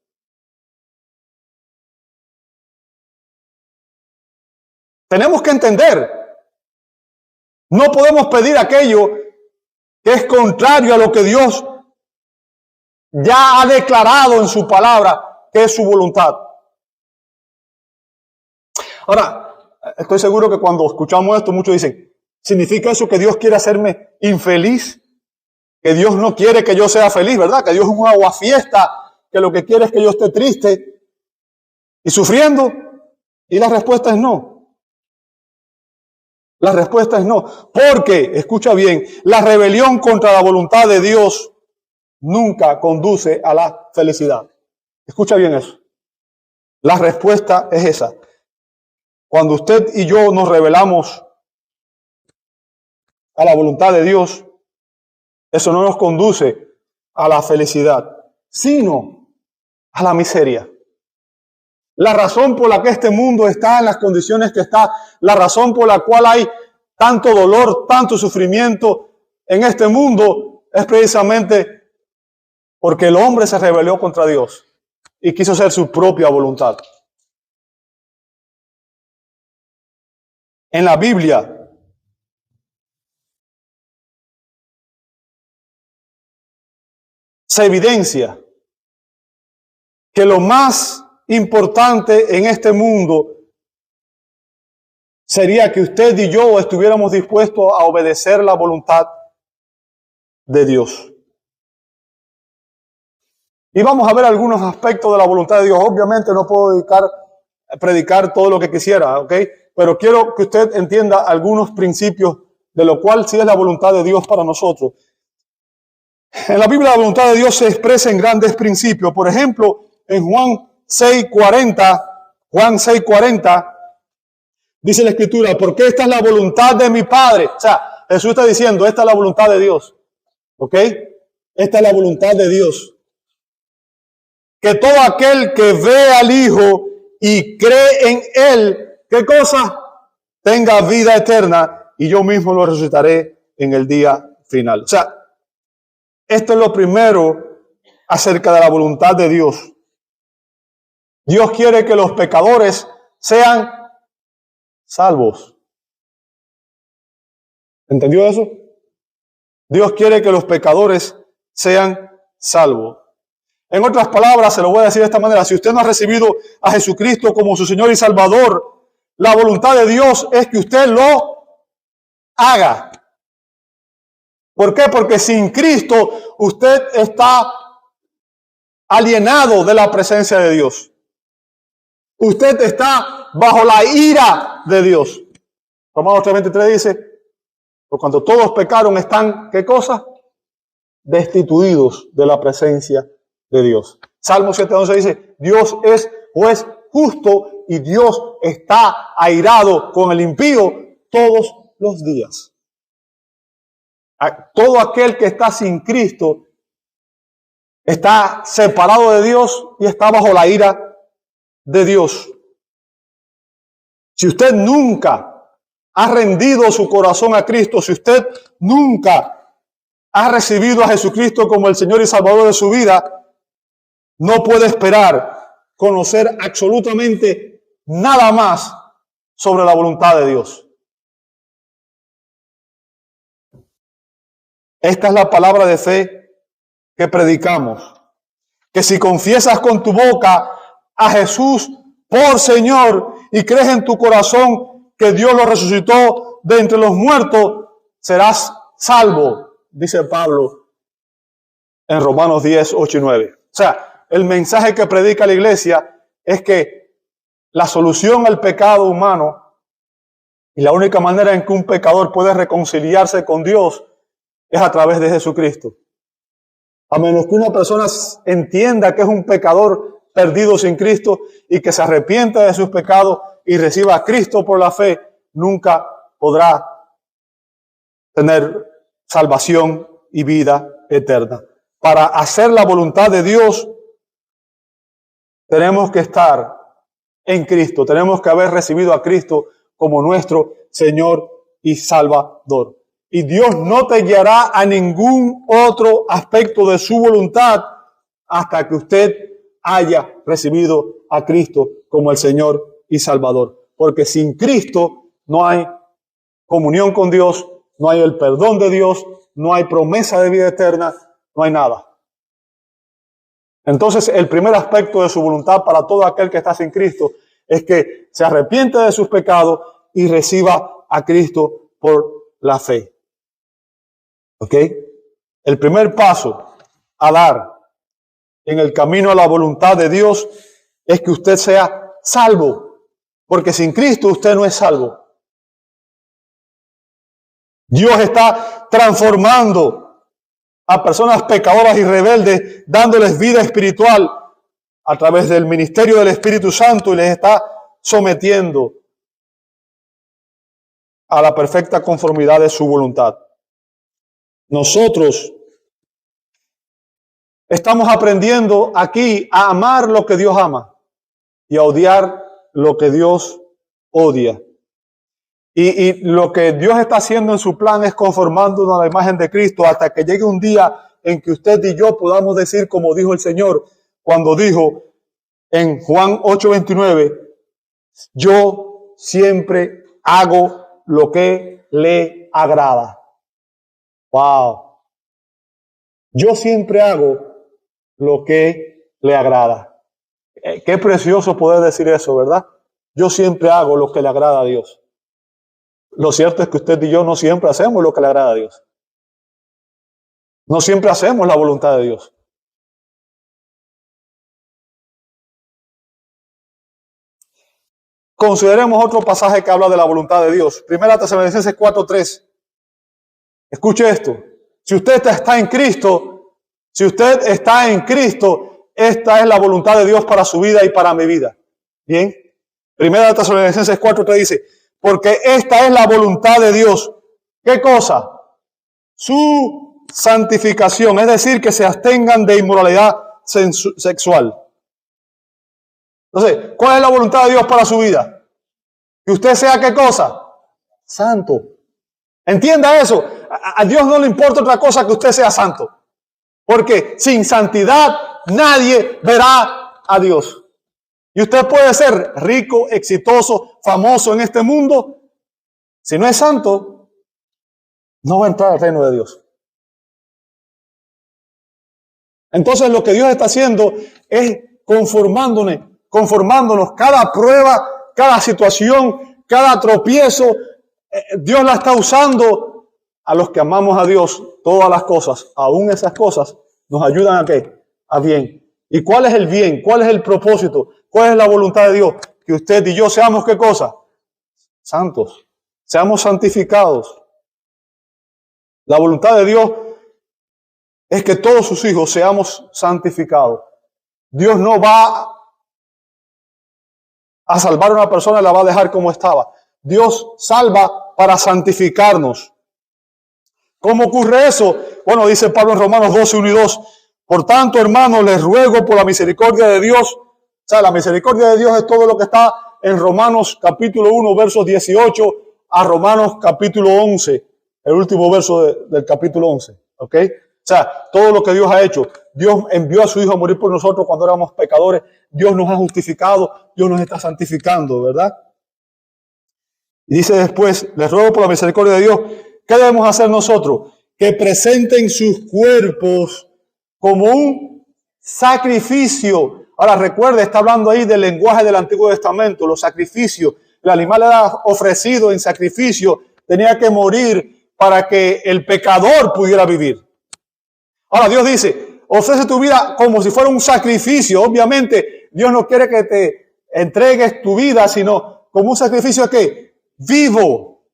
Tenemos que entender, no podemos pedir aquello que es contrario a lo que Dios ya ha declarado en su palabra, que es su voluntad. Ahora, estoy seguro que cuando escuchamos esto, muchos dicen, ¿significa eso que Dios quiere hacerme infeliz? Que Dios no quiere que yo sea feliz, ¿verdad? Que Dios es un aguafiesta, que lo que quiere es que yo esté triste y sufriendo. Y la respuesta es no. La respuesta es no. Porque, escucha bien, la rebelión contra la voluntad de Dios nunca conduce a la felicidad. Escucha bien eso. La respuesta es esa. Cuando usted y yo nos rebelamos a la voluntad de Dios, eso no nos conduce a la felicidad, sino a la miseria. La razón por la que este mundo está en las condiciones que está, la razón por la cual hay tanto dolor, tanto sufrimiento en este mundo, es precisamente porque el hombre se rebeló contra Dios y quiso hacer su propia voluntad. En la Biblia se evidencia que lo más importante en este mundo sería que usted y yo estuviéramos dispuestos a obedecer la voluntad de Dios. Y vamos a ver algunos aspectos de la voluntad de Dios. Obviamente no puedo dedicar predicar todo lo que quisiera, ¿ok? Pero quiero que usted entienda algunos principios de lo cual sí es la voluntad de Dios para nosotros. En la Biblia la voluntad de Dios se expresa en grandes principios. Por ejemplo, en Juan 6:40, dice la Escritura, porque esta es la voluntad de mi Padre. O sea, Jesús está diciendo, esta es la voluntad de Dios. ¿Ok? Esta es la voluntad de Dios. Que todo aquel que ve al Hijo y cree en Él, ¿qué cosa? Tenga vida eterna y yo mismo lo resucitaré en el día final. O sea, esto es lo primero acerca de la voluntad de Dios. Dios quiere que los pecadores sean salvos. ¿Entendió eso? Dios quiere que los pecadores sean salvos. En otras palabras, se lo voy a decir de esta manera, si usted no ha recibido a Jesucristo como su Señor y Salvador, la voluntad de Dios es que usted lo haga. ¿Por qué? Porque sin Cristo usted está alienado de la presencia de Dios. Usted está bajo la ira de Dios. Romanos 3:23 dice, por cuanto todos pecaron están, ¿qué cosa? Destituidos de la presencia de Dios. Salmo 7:11 dice, Dios es juez justo y Dios está airado con el impío todos los días. Todo aquel que está sin Cristo está separado de Dios y está bajo la ira de Dios. Si usted nunca ha rendido su corazón a Cristo, si usted nunca ha recibido a Jesucristo como el Señor y Salvador de su vida, no puede esperar conocer absolutamente nada más sobre la voluntad de Dios. Esta es la palabra de fe que predicamos. Que si confiesas con tu boca a Jesús por Señor y crees en tu corazón que Dios lo resucitó de entre los muertos, serás salvo, dice Pablo en Romanos 10:8-9. O sea, el mensaje que predica la iglesia es que la solución al pecado humano y la única manera en que un pecador puede reconciliarse con Dios es a través de Jesucristo. A menos que una persona entienda que es un pecador perdido sin Cristo y que se arrepienta de sus pecados y reciba a Cristo por la fe, nunca podrá tener salvación y vida eterna. Para hacer la voluntad de Dios, tenemos que estar en Cristo. Tenemos que haber recibido a Cristo como nuestro Señor y Salvador. Y Dios no te guiará a ningún otro aspecto de su voluntad hasta que usted haya recibido a Cristo como el Señor y Salvador. Porque sin Cristo no hay comunión con Dios, no hay el perdón de Dios, no hay promesa de vida eterna, no hay nada. Entonces, el primer aspecto de su voluntad para todo aquel que está sin Cristo es que se arrepiente de sus pecados y reciba a Cristo por la fe. ¿Ok? El primer paso a dar en el camino a la voluntad de Dios es que usted sea salvo. Porque sin Cristo usted no es salvo. Dios está transformando a personas pecadoras y rebeldes, dándoles vida espiritual a través del ministerio del Espíritu Santo y les está sometiendo a la perfecta conformidad de su voluntad. Nosotros estamos aprendiendo aquí a amar lo que Dios ama y a odiar lo que Dios odia. Y lo que Dios está haciendo en su plan es conformándonos a la imagen de Cristo hasta que llegue un día en que usted y yo podamos decir como dijo el Señor cuando dijo en Juan 8:29, yo siempre hago lo que le agrada. Wow. Yo siempre hago lo que le agrada. Qué precioso poder decir eso, ¿verdad? Yo siempre hago lo que le agrada a Dios. Lo cierto es que usted y yo no siempre hacemos lo que le agrada a Dios. No siempre hacemos la voluntad de Dios. Consideremos otro pasaje que habla de la voluntad de Dios. Primera Tesalonicenses 4:3. Escuche esto. Si usted está en Cristo, esta es la voluntad de Dios para su vida y para mi vida. Bien. Primera Tesalonicenses 4:3 dice, porque esta es la voluntad de Dios. ¿Qué cosa? Su santificación, es decir, que se abstengan de inmoralidad sexual. Entonces, ¿cuál es la voluntad de Dios para su vida? Que usted sea, ¿qué cosa? Santo. Entienda eso. A Dios no le importa otra cosa que usted sea santo. Porque sin santidad nadie verá a Dios. Y usted puede ser rico, exitoso, famoso en este mundo. Si no es santo, no va a entrar al reino de Dios. Entonces lo que Dios está haciendo es conformándonos cada prueba, cada situación, cada tropiezo. Dios la está usando a los que amamos a Dios. Todas las cosas, aún esas cosas, nos ayudan ¿a qué? A bien. ¿Y cuál es el bien? ¿Cuál es el propósito? ¿Cuál es la voluntad de Dios? Que usted y yo seamos ¿qué cosa? Santos. Seamos santificados. La voluntad de Dios es que todos sus hijos seamos santificados. Dios no va a salvar a una persona y la va a dejar como estaba. Dios salva para santificarnos. ¿Cómo ocurre eso? Bueno, dice Pablo en Romanos 12:1-2. Por tanto, hermanos, les ruego por la misericordia de Dios. O sea, la misericordia de Dios es todo lo que está en Romanos capítulo 1, versos 18 a Romanos capítulo 11. El último verso del capítulo 11. ¿Ok? O sea, todo lo que Dios ha hecho. Dios envió a su Hijo a morir por nosotros cuando éramos pecadores. Dios nos ha justificado. Dios nos está santificando, ¿verdad? Y dice después, les ruego por la misericordia de Dios, ¿qué debemos hacer nosotros? Que presenten sus cuerpos como un sacrificio. Ahora recuerde, está hablando ahí del lenguaje del Antiguo Testamento, los sacrificios. El animal era ofrecido en sacrificio, tenía que morir para que el pecador pudiera vivir. Ahora Dios dice, ofrece tu vida como si fuera un sacrificio. Obviamente Dios no quiere que te entregues tu vida, sino como un sacrificio ¿qué? Vivo.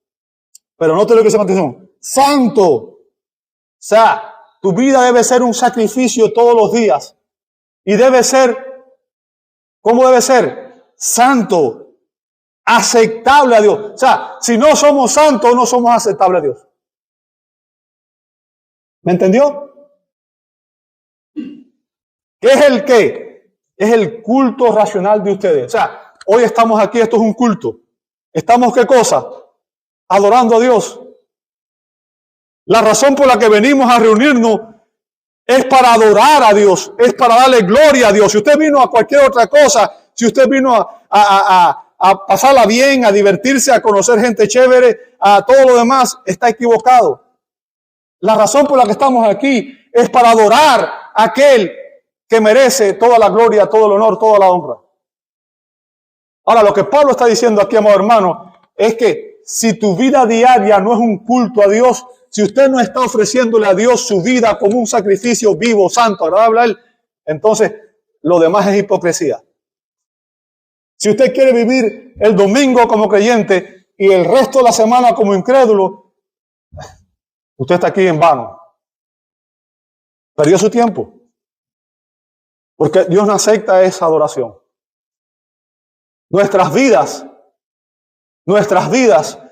Pero no te lo que dice la atención. Santo. O sea, tu vida debe ser un sacrificio todos los días. Y debe ser, ¿cómo debe ser? Santo. Aceptable a Dios. O sea, si no somos santos, no somos aceptables a Dios. ¿Me entendió? ¿Qué es el qué? Es el culto racional de ustedes. O sea, hoy estamos aquí, esto es un culto. ¿Estamos qué cosa? Adorando a Dios. La razón por la que venimos a reunirnos es para adorar a Dios, es para darle gloria a Dios. Si usted vino a cualquier otra cosa, si usted vino a pasarla bien, a divertirse, a conocer gente chévere, a todo lo demás, está equivocado. La razón por la que estamos aquí es para adorar a aquel que merece toda la gloria, todo el honor, toda la honra. Ahora, lo que Pablo está diciendo aquí, amado hermano, es que si tu vida diaria no es un culto a Dios, si usted no está ofreciéndole a Dios su vida como un sacrificio vivo, santo, agradable a Él, entonces lo demás es hipocresía. Si usted quiere vivir el domingo como creyente y el resto de la semana como incrédulo, usted está aquí en vano. Perdió su tiempo. Porque Dios no acepta esa adoración. Nuestras vidas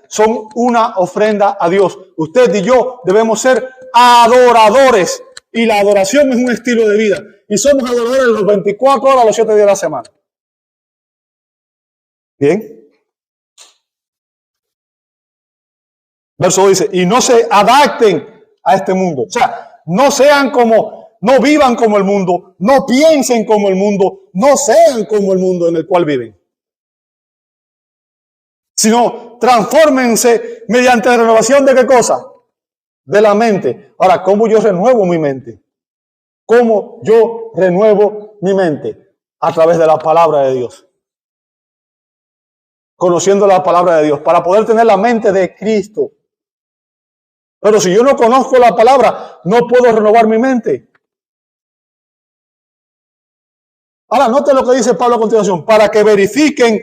son una ofrenda a Dios. Usted y yo debemos ser adoradores. Y la adoración es un estilo de vida. Y somos adoradores los 24 horas, los 7 días de la semana. Bien. Verso 2 dice, y no se adapten a este mundo. O sea, no vivan como el mundo, no piensen como el mundo, no sean como el mundo en el cual viven. Sino transfórmense mediante la renovación de ¿qué cosa? De la mente. Ahora, ¿cómo yo renuevo mi mente? ¿Cómo yo renuevo mi mente? A través de la palabra de Dios. Conociendo la palabra de Dios, para poder tener la mente de Cristo. Pero si yo no conozco la palabra, no puedo renovar mi mente. Ahora, note lo que dice Pablo a continuación. Para que verifiquen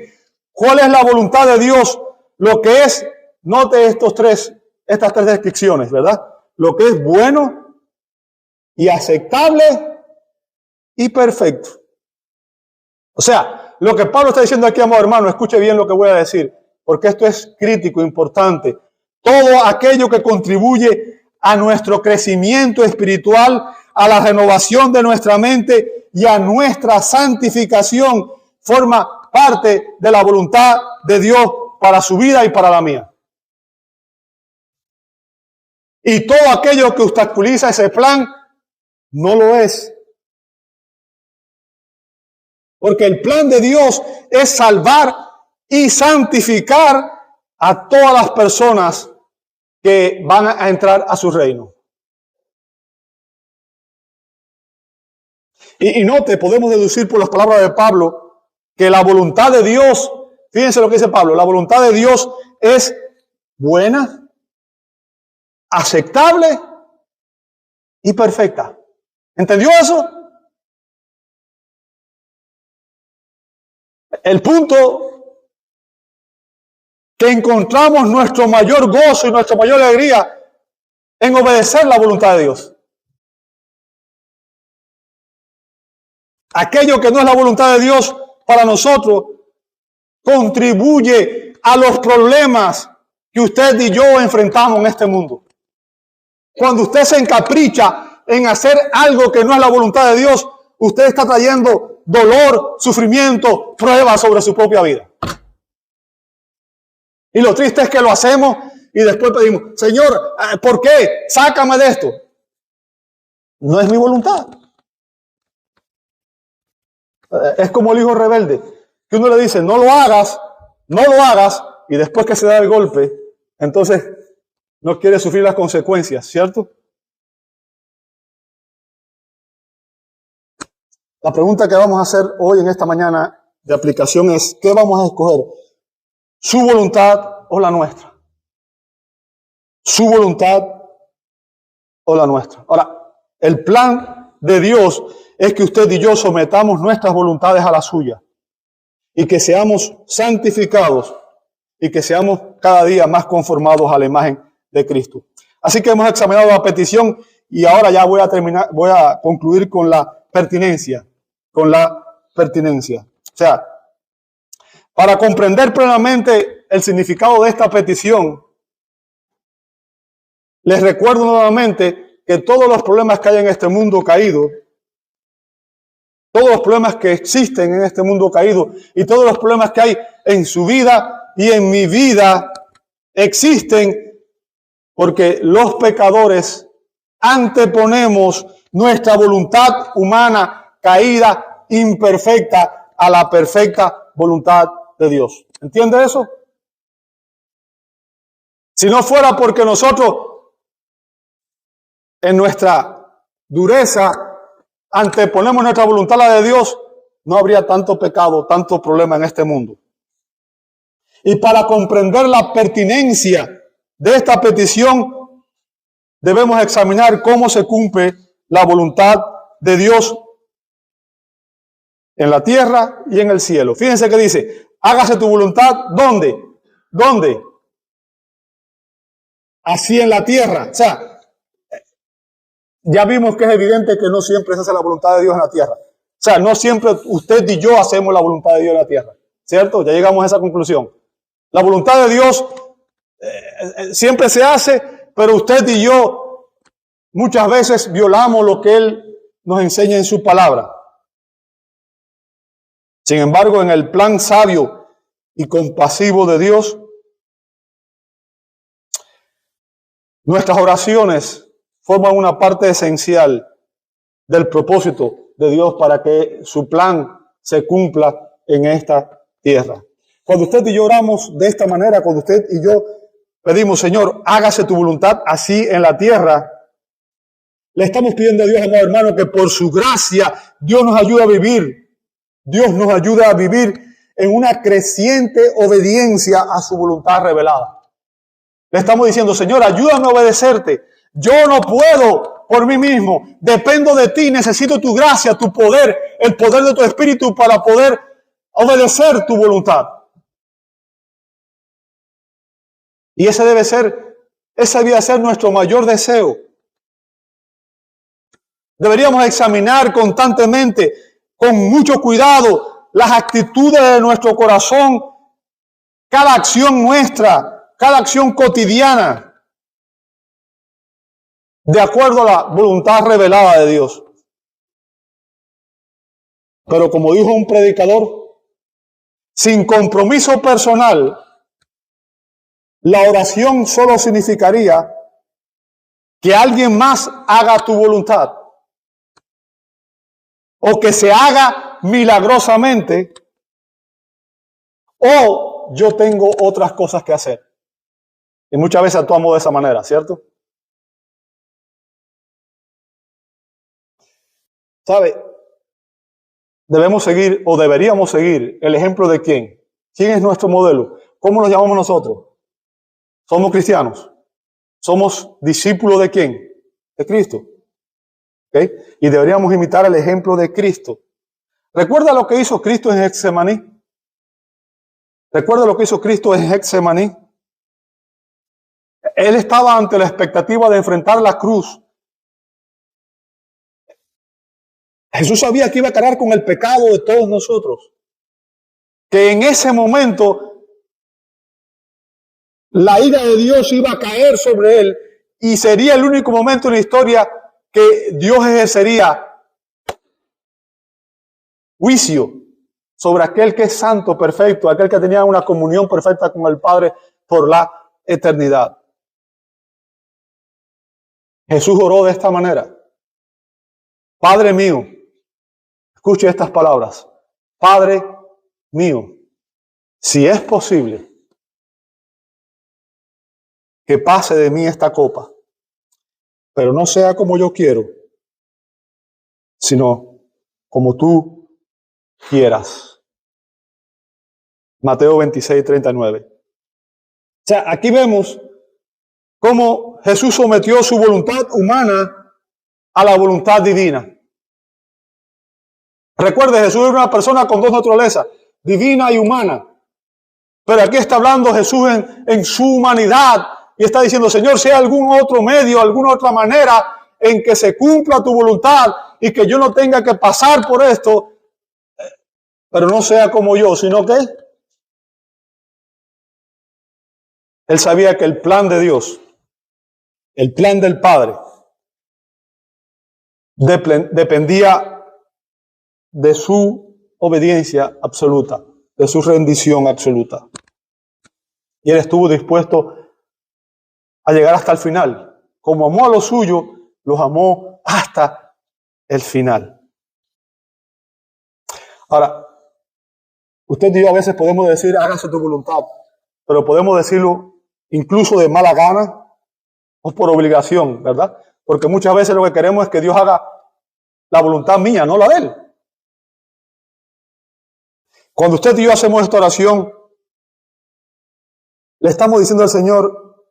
¿Cuál es la voluntad de Dios? Lo que es, note estas tres descripciones, ¿verdad? Lo que es bueno y aceptable y perfecto. O sea, lo que Pablo está diciendo aquí, amado hermano, escuche bien lo que voy a decir, porque esto es crítico, importante. Todo aquello que contribuye a nuestro crecimiento espiritual, a la renovación de nuestra mente y a nuestra santificación, forma parte de la voluntad de Dios para su vida y para la mía. Y todo aquello que obstaculiza ese plan, no lo es. Porque el plan de Dios es salvar y santificar a todas las personas que van a entrar a su reino. Y note, podemos deducir por las palabras de Pablo que la voluntad de Dios, fíjense lo que dice Pablo, la voluntad de Dios es buena, aceptable y perfecta. ¿Entendió eso? El punto que encontramos nuestro mayor gozo y nuestra mayor alegría en obedecer la voluntad de Dios. Aquello que no es la voluntad de Dios para nosotros contribuye a los problemas que usted y yo enfrentamos en este mundo. Cuando usted se encapricha en hacer algo que no es la voluntad de Dios, usted está trayendo dolor, sufrimiento, pruebas sobre su propia vida. Y lo triste es que lo hacemos y después pedimos, Señor, ¿por qué? Sácame de esto. No es mi voluntad. Es como el hijo rebelde, que uno le dice, no lo hagas, y después que se da el golpe, entonces no quiere sufrir las consecuencias, ¿cierto? La pregunta que vamos a hacer hoy en esta mañana de aplicación es, ¿qué vamos a escoger? ¿Su voluntad o la nuestra? ¿Su voluntad o la nuestra? Ahora, el plan de Dios es que usted y yo sometamos nuestras voluntades a la suya y que seamos santificados y que seamos cada día más conformados a la imagen de Cristo. Así que hemos examinado la petición y ahora ya voy a concluir con la pertinencia. O sea, para comprender plenamente el significado de esta petición, les recuerdo nuevamente que todos los problemas que hay en este mundo caído, todos los problemas que existen en este mundo caído y todos los problemas que hay en su vida y en mi vida existen porque los pecadores anteponemos nuestra voluntad humana caída, imperfecta, a la perfecta voluntad de Dios. ¿Entiende eso? Si no fuera porque nosotros en nuestra dureza anteponemos nuestra voluntad a la de Dios, no habría tanto pecado, tanto problema en este mundo. Y para comprender la pertinencia de esta petición, debemos examinar cómo se cumple la voluntad de Dios en la tierra y en el cielo. Fíjense que dice, hágase tu voluntad, ¿dónde? ¿Dónde? Así en la tierra. O sea, ya vimos que es evidente que no siempre se hace la voluntad de Dios en la tierra. O sea, no siempre usted y yo hacemos la voluntad de Dios en la tierra. ¿Cierto? Ya llegamos a esa conclusión. La voluntad de Dios siempre se hace, pero usted y yo muchas veces violamos lo que Él nos enseña en su palabra. Sin embargo, en el plan sabio y compasivo de Dios, nuestras oraciones forman una parte esencial del propósito de Dios para que su plan se cumpla en esta tierra. Cuando usted y yo oramos de esta manera, cuando usted y yo pedimos, Señor, hágase tu voluntad así en la tierra, le estamos pidiendo a Dios, amado hermano, que por su gracia Dios nos ayude a vivir. Dios nos ayuda a vivir en una creciente obediencia a su voluntad revelada. Le estamos diciendo, Señor, ayúdame a obedecerte. Yo no puedo por mí mismo. Dependo de ti. Necesito tu gracia, tu poder, el poder de tu espíritu para poder obedecer tu voluntad. Y ese debe ser nuestro mayor deseo. Deberíamos examinar constantemente, con mucho cuidado, las actitudes de nuestro corazón, cada acción nuestra, cada acción cotidiana, de acuerdo a la voluntad revelada de Dios. Pero como dijo un predicador, sin compromiso personal, la oración solo significaría que alguien más haga tu voluntad, o que se haga milagrosamente, o yo tengo otras cosas que hacer. Y muchas veces actuamos de esa manera, ¿cierto? ¿Sabe? Debemos seguir o deberíamos seguir el ejemplo de quién. ¿Quién es nuestro modelo? ¿Cómo nos llamamos nosotros? ¿Somos cristianos? ¿Somos discípulos de quién? De Cristo. ¿Okay? Y deberíamos imitar el ejemplo de Cristo. ¿Recuerda lo que hizo Cristo en Getsemaní? ¿Recuerda lo que hizo Cristo en Getsemaní? Él estaba ante la expectativa de enfrentar la cruz. Jesús sabía que iba a cargar con el pecado de todos nosotros. Que en ese momento la ira de Dios iba a caer sobre él y sería el único momento en la historia que Dios ejercería juicio sobre aquel que es santo, perfecto, aquel que tenía una comunión perfecta con el Padre por la eternidad. Jesús oró de esta manera: Padre mío, escuche estas palabras, Padre mío, si es posible, que pase de mí esta copa, pero no sea como yo quiero, sino como tú quieras. Mateo 26:39. O sea, aquí vemos cómo Jesús sometió su voluntad humana a la voluntad divina. Recuerde, Jesús era una persona con dos naturalezas, divina y humana. Pero aquí está hablando Jesús en su humanidad y está diciendo: Señor, si hay algún otro medio, alguna otra manera en que se cumpla tu voluntad y que yo no tenga que pasar por esto, pero no sea como yo, sino que él sabía que el plan de Dios, el plan del Padre, dependía de su obediencia absoluta, de su rendición absoluta. Y él estuvo dispuesto a llegar hasta el final. Como amó a los suyos, los amó hasta el final. Ahora, usted y yo a veces podemos decir: hágase tu voluntad, pero podemos decirlo incluso de mala gana o por obligación, ¿verdad? Porque muchas veces lo que queremos es que Dios haga la voluntad mía, no la de Él. Cuando usted y yo hacemos esta oración, le estamos diciendo al Señor: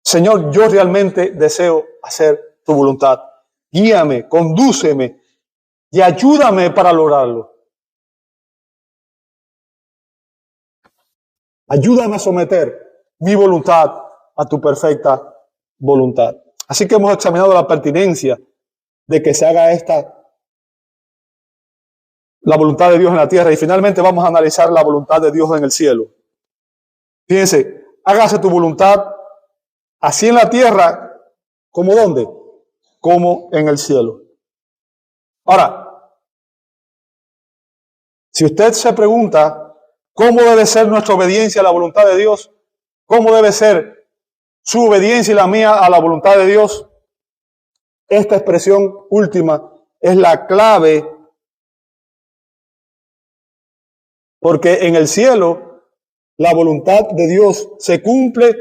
Señor, yo realmente deseo hacer tu voluntad. Guíame, condúceme y ayúdame para lograrlo. Ayúdame a someter mi voluntad a tu perfecta voluntad. Así que hemos examinado la pertinencia de que se haga la voluntad de Dios en la tierra, y finalmente vamos a analizar la voluntad de Dios en el cielo. Fíjense, hágase tu voluntad así en la tierra, ¿como dónde? Como en el cielo. Ahora, si usted se pregunta cómo debe ser nuestra obediencia a la voluntad de Dios, cómo debe ser su obediencia y la mía a la voluntad de Dios, esta expresión última es la clave, porque en el cielo la voluntad de Dios se cumple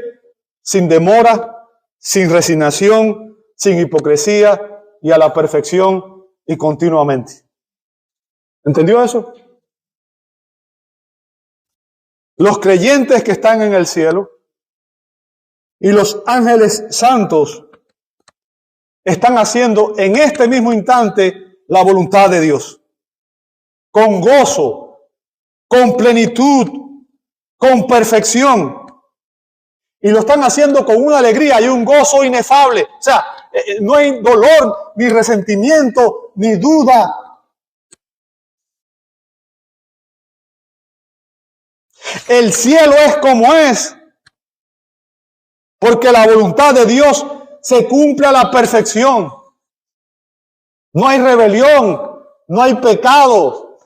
sin demora, sin resignación, sin hipocresía y a la perfección y continuamente. ¿Entendió eso? Los creyentes que están en el cielo y los ángeles santos están haciendo en este mismo instante la voluntad de Dios. Con gozo, con plenitud, con perfección. Y lo están haciendo con una alegría y un gozo inefable. O sea, no hay dolor, ni resentimiento, ni duda. El cielo es como es, porque la voluntad de Dios se cumple a la perfección. No hay rebelión, no hay pecado.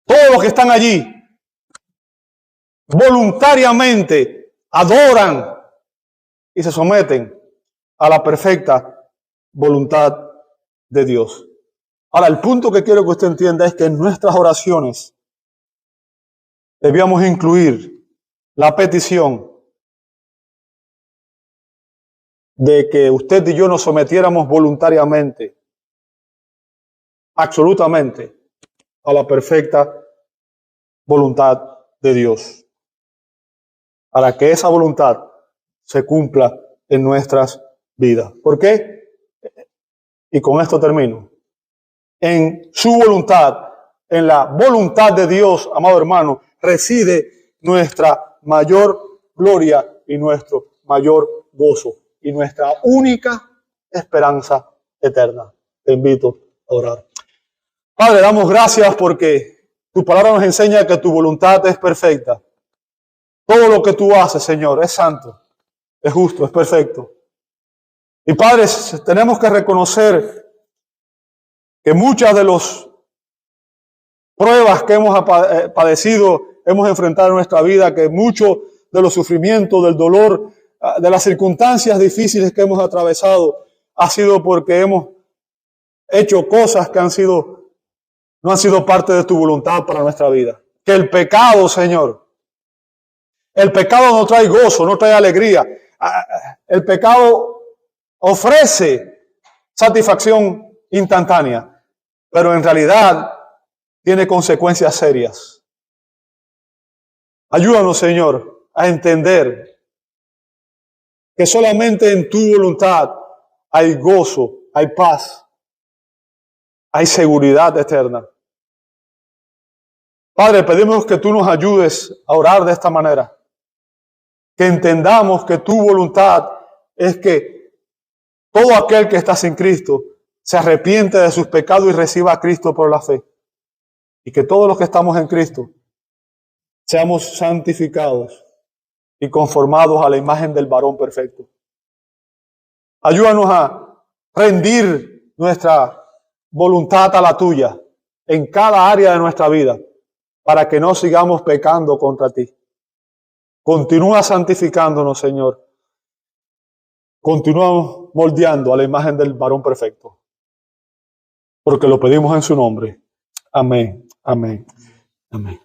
Todos los que están allí voluntariamente adoran y se someten a la perfecta voluntad de Dios. Ahora, el punto que quiero que usted entienda es que en nuestras oraciones debíamos incluir la petición de que usted y yo nos sometiéramos voluntariamente, absolutamente, a la perfecta voluntad de Dios, para que esa voluntad se cumpla en nuestras vidas. ¿Por qué? Y con esto termino. En su voluntad, en la voluntad de Dios, amado hermano, reside nuestra mayor gloria y nuestro mayor gozo y nuestra única esperanza eterna. Te invito a orar. Padre, damos gracias porque tu palabra nos enseña que tu voluntad es perfecta. Todo lo que tú haces, Señor, es santo, es justo, es perfecto. Y Padre, tenemos que reconocer que muchas de las pruebas que hemos padecido, hemos enfrentado en nuestra vida, que muchos de los sufrimientos, del dolor, de las circunstancias difíciles que hemos atravesado, ha sido porque hemos hecho cosas que no han sido parte de tu voluntad para nuestra vida. Que el pecado, Señor, el pecado no trae gozo, no trae alegría. El pecado ofrece satisfacción instantánea, pero en realidad tiene consecuencias serias. Ayúdanos, Señor, a entender que solamente en tu voluntad hay gozo, hay paz, hay seguridad eterna. Padre, pedimos que tú nos ayudes a orar de esta manera. Que entendamos que tu voluntad es que todo aquel que está sin Cristo se arrepiente de sus pecados y reciba a Cristo por la fe. Y que todos los que estamos en Cristo seamos santificados y conformados a la imagen del varón perfecto. Ayúdanos a rendir nuestra voluntad a la tuya en cada área de nuestra vida para que no sigamos pecando contra ti. Continúa santificándonos, Señor. Continuamos moldeando a la imagen del varón perfecto. Porque lo pedimos en su nombre. Amén. Amén. Amén.